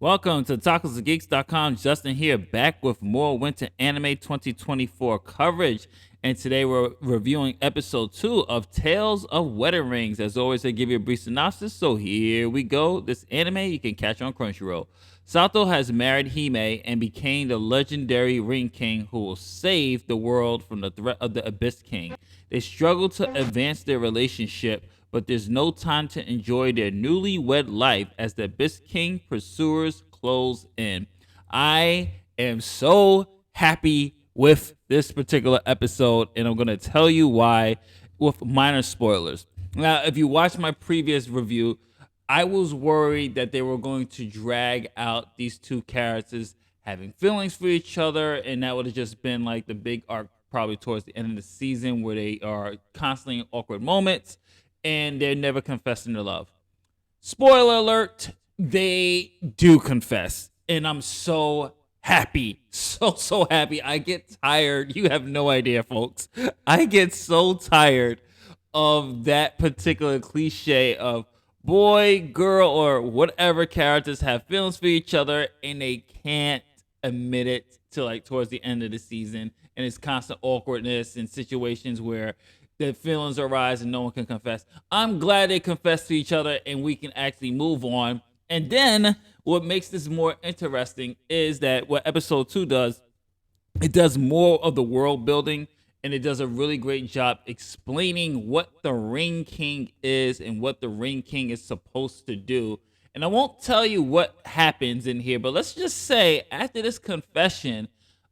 Welcome to TacosandGeeks.com. Justin here, back with more Winter Anime 2024 coverage. And today we're reviewing episode 2 of Tales of Wedding Rings. As always, I give you a brief synopsis, so here we go. This anime you can catch on Crunchyroll. Satou has married Hime and became the legendary Ring King who will save the world from the threat of the Abyss King. They struggle to advance their relationship, but there's no time to enjoy their newlywed life as the Abyss King pursuers close in. I am so happy with this particular episode, and I'm going to tell you why with minor spoilers. Now, if you watched my previous review, I was worried that they were going to drag out these two characters having feelings for each other, and that would have just been like the big arc probably towards the end of the season where they are constantly in awkward moments and they're never confessing their love. Spoiler alert, they do confess, and I'm so happy. So happy. I get tired. You have no idea, folks. I get so tired of that particular cliche of boy, girl, or whatever characters have feelings for each other and they can't admit it till like towards the end of the season, and it's constant awkwardness and situations where the feelings arise and no one can confess. I'm glad they confess to each other and we can actually move on. And then what makes this more interesting is that what episode 2 does, it does more of the world building, and it does a really great job explaining what the Ring King is and what the Ring King is supposed to do. And I won't tell you what happens in here, but let's just say after this confession,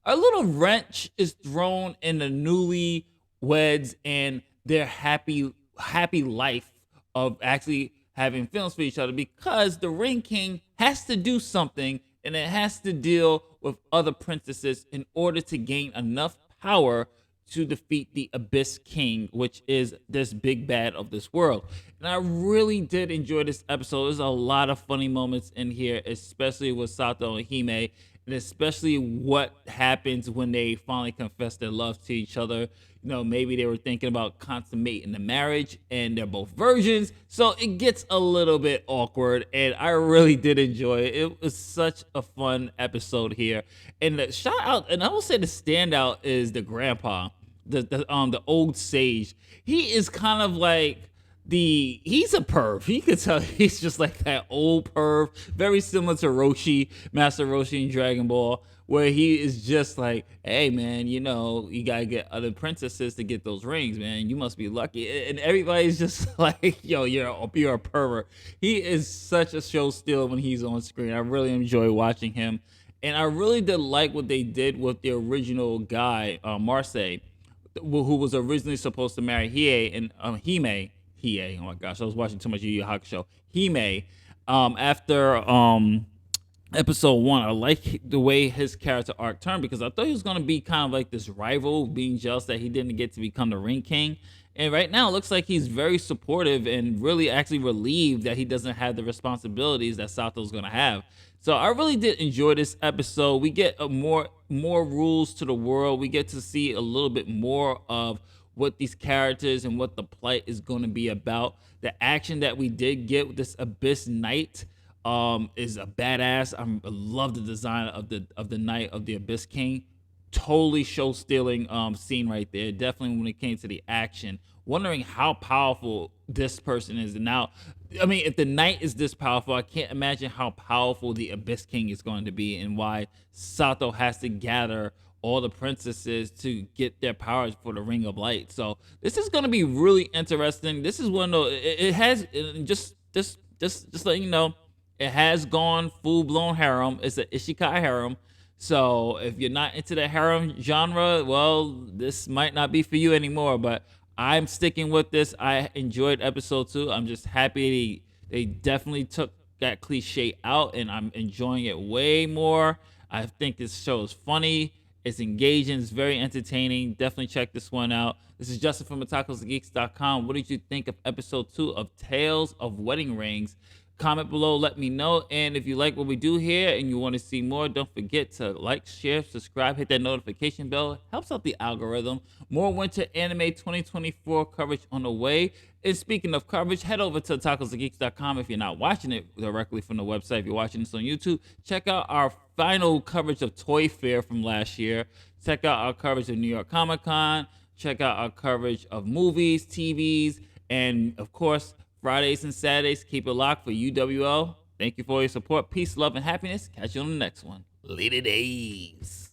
a little wrench is thrown in the newlyweds and their happy life of actually having feelings for each other, because the Ring King has to do something, and it has to deal with other princesses in order to gain enough power to defeat the Abyss King, which is this big bad of this world. And I really did enjoy this episode. There's a lot of funny moments in here, especially with Satou and Hime, and especially what happens when they finally confess their love to each other. You know, maybe they were thinking about consummating the marriage and they're both virgins, so it gets a little bit awkward, and I really did enjoy it. It was such a fun episode here. And the shout out, and I will say the standout is the grandpa, the old sage. He is kind of like he's a perv. You could tell he's just like that old perv, very similar to Roshi, Master Roshi in Dragon Ball, where he is just like, hey man, you know, you gotta get other princesses to get those rings, man. You must be lucky. And everybody's just like, yo, you're a pervert. He is such a show stealer when he's on screen. I really enjoy watching him. And I really did like what they did with the original guy, Marseille, who was originally supposed to marry Hime. Oh my gosh, I was watching too much Yu Yu Hakusho. Hime, after episode 1, I like the way his character arc turned, because I thought he was going to be kind of like this rival, being jealous that he didn't get to become the Ring King. And right now it looks like he's very supportive and really actually relieved that he doesn't have the responsibilities that Satou's going to have. So I really did enjoy this episode. We get more rules to the world. We get to see a little bit more of what these characters and what the plight is going to be about. The action that we did get with this Abyss Knight is a badass. I love the design of the Knight of the Abyss King. Totally show stealing scene right there. Definitely when it came to the action, wondering how powerful this person is. And now, I mean, if the Knight is this powerful, I can't imagine how powerful the Abyss King is going to be, and why Satou has to gather all the princesses to get their powers for the Ring of Light. So this is going to be really interesting. This is one of those, it has, just letting you know, it has gone full blown harem. It's an isekai harem. So if you're not into the harem genre, well, this might not be for you anymore, but I'm sticking with this. I enjoyed episode 2. I'm just happy they definitely took that cliche out, and I'm enjoying it way more. I think this show is funny. It's engaging. It's very entertaining. Definitely check this one out. This is Justin from TacosandGeeks.com. What did you think of episode 2 of Tales of Wedding Rings? Comment below, let me know. And if you like what we do here and you want to see more, don't forget to like, share, subscribe, hit that notification bell. Helps out the algorithm. More Winter Anime 2024 coverage on the way. And speaking of coverage, head over to tacosandgeeks.com if you're not watching it directly from the website. If you're watching this on YouTube, check out our final coverage of Toy Fair from last year. Check out our coverage of New York Comic Con. Check out our coverage of movies, TVs, and of course, Fridays and Saturdays. Keep it locked for UWL. Thank you for your support. Peace, love, and happiness. Catch you on the next one. Later days.